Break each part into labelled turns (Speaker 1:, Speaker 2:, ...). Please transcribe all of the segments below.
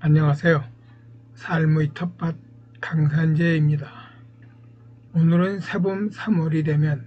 Speaker 1: 안녕하세요. 삶의 텃밭 강산재입니다. 오늘은 새봄 3월이 되면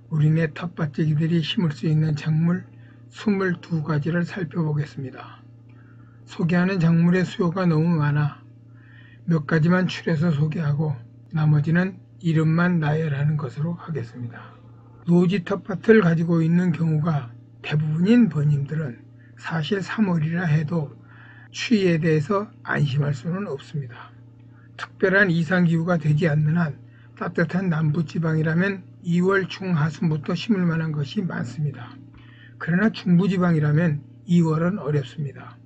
Speaker 1: 우리네 텃밭지기들이 심을 수 있는 작물 22가지를 살펴보겠습니다. 소개하는 작물의 수요가 너무 많아 몇 가지만 추려서 소개하고 나머지는 이름만 나열하는 것으로 하겠습니다. 노지 텃밭을 가지고 있는 경우가 대부분인 번님들은 사실 3월이라 해도 추위에 대해서 안심할 수는 없습니다. 특별한 이상기후가 되지 않는 한 따뜻한 남부지방이라면 2월 중하순부터 심을 만한 것이 많습니다. 그러나 중부지방이라면 2월은 어렵습니다.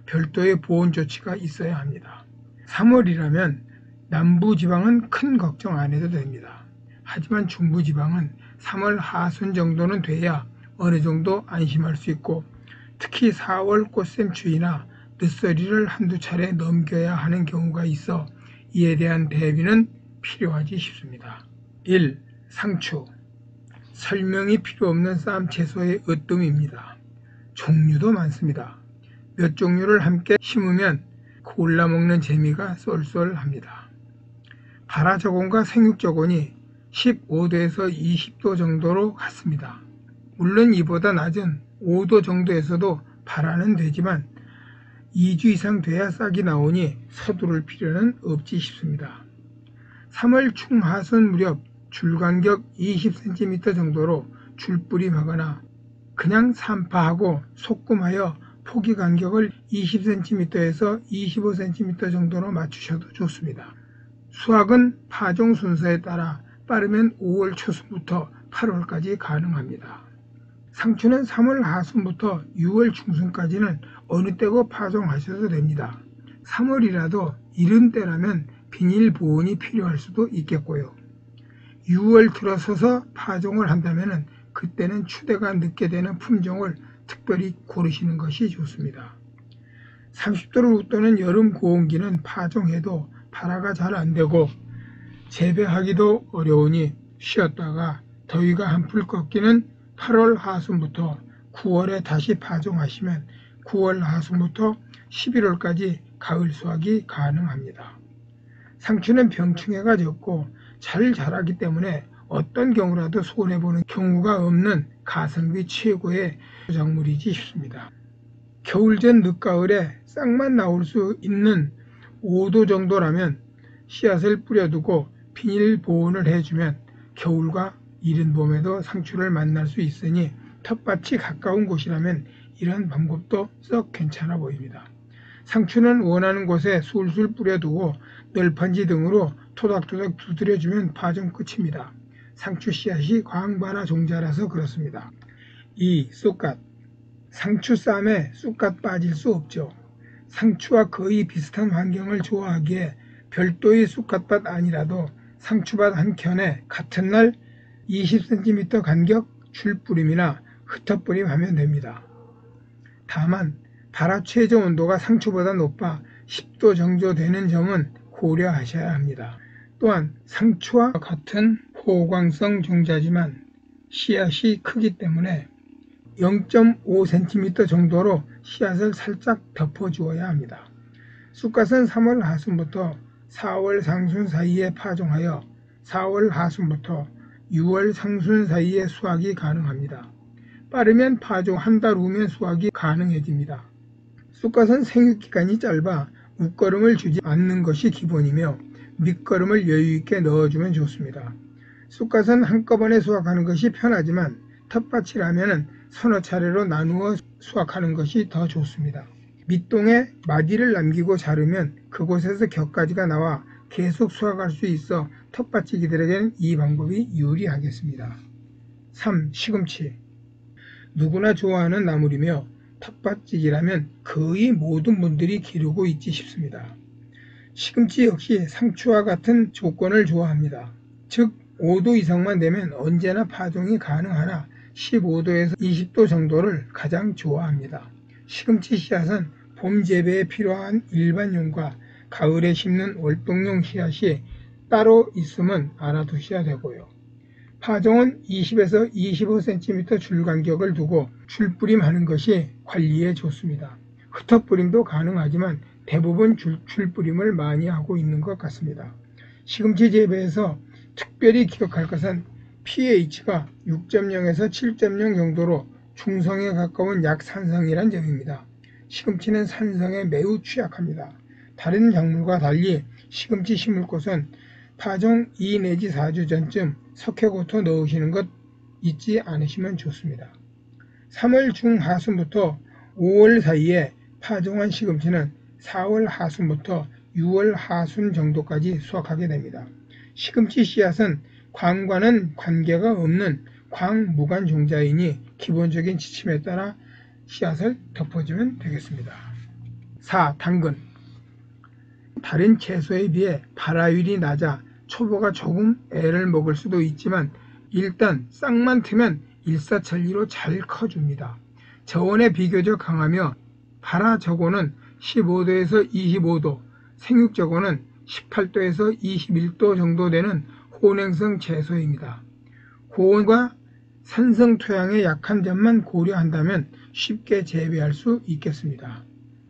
Speaker 1: 별도의 보온 조치가 있어야 합니다. 3월이라면 남부지방은 큰 걱정 안 해도 됩니다. 하지만 중부지방은 3월 하순 정도는 돼야 어느 정도 안심할 수 있고, 특히 4월 꽃샘추위나 늦서리를 한두 차례 넘겨야 하는 경우가 있어 이에 대한 대비는 필요하지 싶습니다. 1. 상추. 설명이 필요 없는 쌈 채소의 으뜸입니다. 종류도 많습니다. 몇 종류를 함께 심으면 골라 먹는 재미가 쏠쏠합니다. 발화저온과 생육저온이 15도에서 20도 정도로 같습니다. 물론 이보다 낮은 5도 정도에서도 발화는 되지만 2주 이상 돼야 싹이 나오니 서두를 필요는 없지 싶습니다. 3월 중하순 무렵 줄간격 20cm 정도로 줄뿌림하거나 그냥 산파하고 소금하여 포기 간격을 20cm에서 25cm 정도로 맞추셔도 좋습니다. 수확은 파종 순서에 따라 빠르면 5월 초순부터 8월까지 가능합니다. 상추는 3월 하순부터 6월 중순까지는 어느 때고 파종하셔도 됩니다. 3월이라도 이른 때라면 비닐 보온이 필요할 수도 있겠고요. 6월 들어서서 파종을 한다면 그때는 추대가 늦게 되는 품종을 특별히 고르시는 것이 좋습니다. 30도를 웃도는 여름 고온기는 파종해도 발화가 잘 안되고 재배하기도 어려우니 쉬었다가 더위가 한풀 꺾이는 8월 하순부터 9월에 다시 파종하시면 9월 하순부터 11월까지 가을 수확이 가능합니다. 상추는 병충해가 적고 잘 자라기 때문에 어떤 경우라도 손해보는 경우가 없는 가성비 최고의 작물이지 싶습니다. 겨울 전 늦가을에 싹만 나올 수 있는 5도 정도라면 씨앗을 뿌려두고 비닐 보온을 해주면 겨울과 이른 봄에도 상추를 만날 수 있으니 텃밭이 가까운 곳이라면 이런 방법도 썩 괜찮아 보입니다. 상추는 원하는 곳에 술술 뿌려두고 널판지 등으로 토닥토닥 두드려주면 파종 끝입니다. 상추 씨앗이 광발화 종자라서 그렇습니다. 2. 쑥갓. 상추 쌈에 쑥갓 빠질 수 없죠. 상추와 거의 비슷한 환경을 좋아하기에 별도의 쑥갓밭 아니라도 상추밭 한 켠에 같은 날 20cm 간격 줄뿌림이나 흩어뿌림 하면 됩니다. 다만 발화 최저 온도가 상추보다 높아 10도 정도 되는 점은 고려하셔야 합니다. 또한 상추와 같은 호광성 종자지만 씨앗이 크기 때문에 0.5cm 정도로 씨앗을 살짝 덮어주어야 합니다. 쑥갓은 3월 하순부터 4월 상순 사이에 파종하여 4월 하순부터 6월 상순 사이에 수확이 가능합니다. 빠르면 파종 한 달 후면 수확이 가능해집니다. 쑥갓은 생육기간이 짧아 웃거름을 주지 않는 것이 기본이며 밑거름을 여유있게 넣어주면 좋습니다. 쑥갓은 한꺼번에 수확하는 것이 편하지만 텃밭이라면 서너 차례로 나누어 수확하는 것이 더 좋습니다. 밑동에 마디를 남기고 자르면 그곳에서 격가지가 나와 계속 수확할 수 있어 텃밭지기들에게는 이 방법이 유리하겠습니다. 3. 시금치. 누구나 좋아하는 나물이며 텃밭지기라면 거의 모든 분들이 기르고 있지 싶습니다. 시금치 역시 상추와 같은 조건을 좋아합니다. 즉 5도 이상만 되면 언제나 파종이 가능하나 15도에서 20도 정도를 가장 좋아합니다. 시금치 씨앗은 봄 재배에 필요한 일반용과 가을에 심는 월동용 씨앗이 따로 있으면 알아두셔야 되고요. 파종은 20에서 25cm 줄간격을 두고 줄뿌림하는 것이 관리에 좋습니다. 흩어뿌림도 가능하지만 대부분 줄뿌림을 많이 하고 있는 것 같습니다. 시금치 재배에서 특별히 기억할 것은 pH가 6.0에서 7.0 정도로 중성에 가까운 약산성이란 점입니다. 시금치는 산성에 매우 취약합니다. 다른 작물과 달리 시금치 심을 곳은 파종 2 내지 4주 전쯤 석회고토 넣으시는 것 잊지 않으시면 좋습니다. 3월 중하순부터 5월 사이에 파종한 시금치는 4월 하순부터 6월 하순 정도까지 수확하게 됩니다. 시금치 씨앗은 광과는 관계가 없는 광무관 종자이니 기본적인 지침에 따라 씨앗을 덮어주면 되겠습니다. 4. 당근. 다른 채소에 비해 발화율이 낮아 초보가 조금 애를 먹을 수도 있지만 일단 싹만 트면 일사천리로 잘 커줍니다. 저온에 비교적 강하며 발화 저온은 15도에서 25도, 생육 저온은 18도에서 21도 정도 되는 혼행성 채소입니다. 고온과 산성 토양의 약한 점만 고려한다면 쉽게 재배할 수 있겠습니다.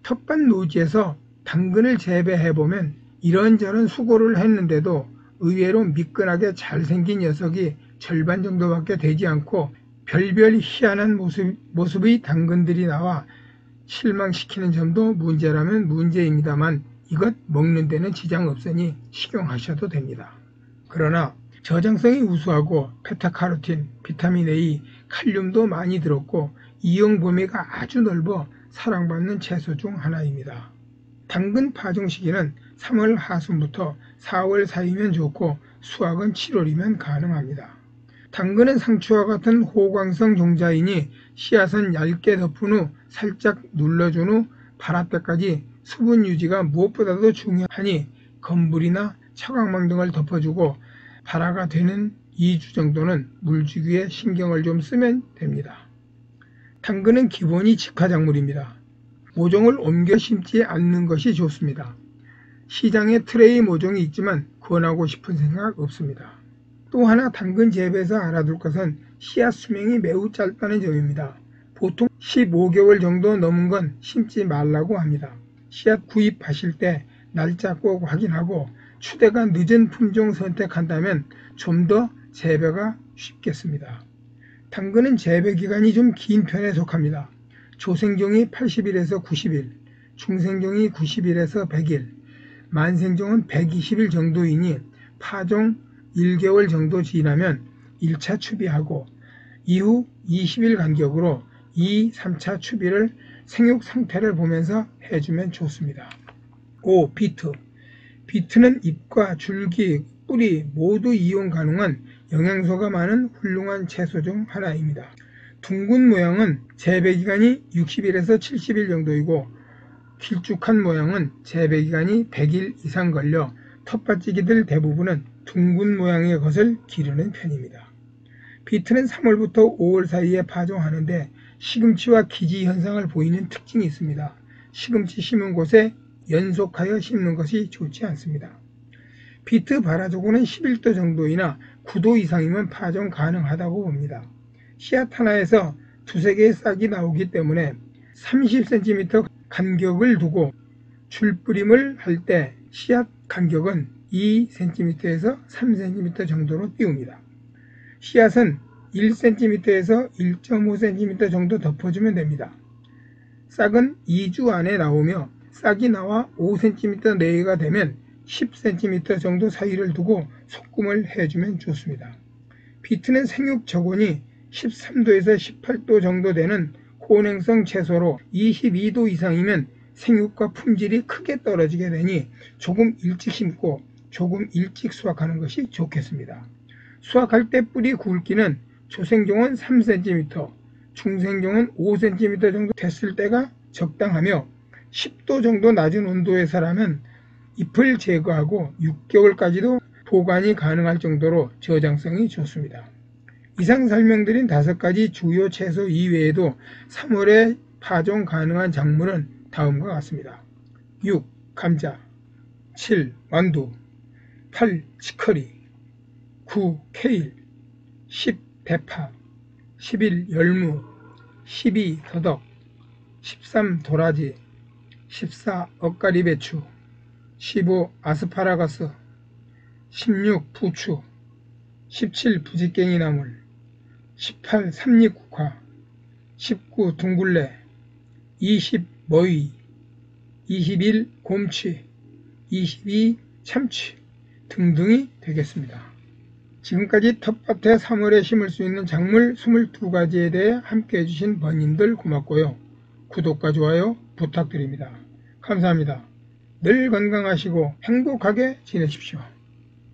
Speaker 1: 텃밭 노지에서 당근을 재배해보면 이런저런 수고를 했는데도 의외로 미끈하게 잘생긴 녀석이 절반 정도밖에 되지 않고 별별 희한한 모습의 당근들이 나와 실망시키는 점도 문제라면 문제입니다만 이것 먹는 데는 지장 없으니 식용하셔도 됩니다. 그러나 저장성이 우수하고 베타카로틴, 비타민 A, 칼륨도 많이 들었고 이용 범위가 아주 넓어 사랑받는 채소 중 하나입니다. 당근 파종 시기는 3월 하순부터 4월 사이면 좋고 수확은 7월이면 가능합니다. 당근은 상추와 같은 호광성 종자이니 씨앗은 얇게 덮은 후 살짝 눌러준 후 발화 때까지 수분 유지가 무엇보다도 중요하니 건물이나 차광망 등을 덮어주고 발화가 되는 2주 정도는 물주기에 신경을 좀 쓰면 됩니다. 당근은 기본이 직화작물입니다. 모종을 옮겨 심지 않는 것이 좋습니다. 시장에 트레이 모종이 있지만 권하고 싶은 생각 없습니다. 또 하나 당근 재배에서 알아둘 것은 씨앗 수명이 매우 짧다는 점입니다. 보통 15개월 정도 넘은 건 심지 말라고 합니다. 씨앗 구입하실 때 날짜 꼭 확인하고 추대가 늦은 품종 선택한다면 좀 더 재배가 쉽겠습니다. 당근은 재배 기간이 좀 긴 편에 속합니다. 조생종이 80일에서 90일, 중생종이 90일에서 100일, 만생종은 120일 정도이니 파종 1개월 정도 지나면 1차 추비하고 이후 20일 간격으로 2, 3차 추비를 생육 상태를 보면서 해주면 좋습니다. 5. 비트. 비트는 잎과 줄기, 뿌리 모두 이용 가능한 영양소가 많은 훌륭한 채소 중 하나입니다. 둥근 모양은 재배기간이 60일에서 70일 정도이고 길쭉한 모양은 재배기간이 100일 이상 걸려 텃밭지기들 대부분은 둥근 모양의 것을 기르는 편입니다. 비트는 3월부터 5월 사이에 파종하는데 시금치와 기지 현상을 보이는 특징이 있습니다. 시금치 심은 곳에 연속하여 심는 것이 좋지 않습니다. 비트 발화조건은 11도 정도이나 9도 이상이면 파종 가능하다고 봅니다. 씨앗 하나에서 두세 개의 싹이 나오기 때문에 30cm 간격을 두고 줄뿌림을 할 때 씨앗 간격은 2cm에서 3cm 정도로 띄웁니다. 씨앗은 1cm에서 1.5cm 정도 덮어주면 됩니다. 싹은 2주 안에 나오며 싹이 나와 5cm 내외가 되면 10cm 정도 사이를 두고 소금을 해주면 좋습니다. 비트는 생육 저온이 13도에서 18도 정도 되는 혼행성 채소로 22도 이상이면 생육과 품질이 크게 떨어지게 되니 조금 일찍 심고 조금 일찍 수확하는 것이 좋겠습니다. 수확할 때 뿌리 굵기는 조생종은 3cm, 중생종은 5cm 정도 됐을 때가 적당하며 10도 정도 낮은 온도에서라면 잎을 제거하고 6개월까지도 보관이 가능할 정도로 저장성이 좋습니다. 이상 설명드린 5가지 주요 채소 이외에도 3월에 파종 가능한 작물은 다음과 같습니다. 6. 감자 7. 완두 8. 치커리 9. 케일 10. 대파 11. 열무 12. 더덕 13. 도라지 14. 엇가리 배추 15. 아스파라거스 16. 부추 17. 부지깽이 나물 18. 삼립국화 19. 둥글레 20. 머위 21. 곰치 22. 참치 등등이 되겠습니다. 지금까지 텃밭에 3월에 심을 수 있는 작물 22가지에 대해 함께 해주신 번님들 고맙고요. 구독과 좋아요 부탁드립니다. 감사합니다. 늘 건강하시고 행복하게 지내십시오.